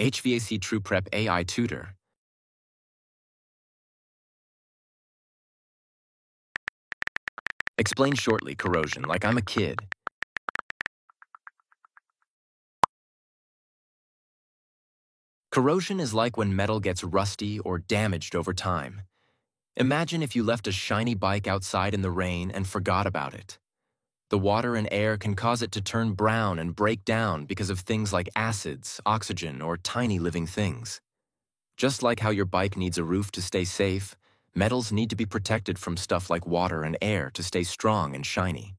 HVAC TruePrep AI Tutor. Explain shortly corrosion like I'm a kid. Corrosion is like when metal gets rusty or damaged over time. Imagine if you left a shiny bike outside in the rain and forgot about it. The water and air can cause it to turn brown and break down because of things like acids, oxygen, or tiny living things. Just like how your bike needs a roof to stay safe, metals need to be protected from stuff like water and air to stay strong and shiny.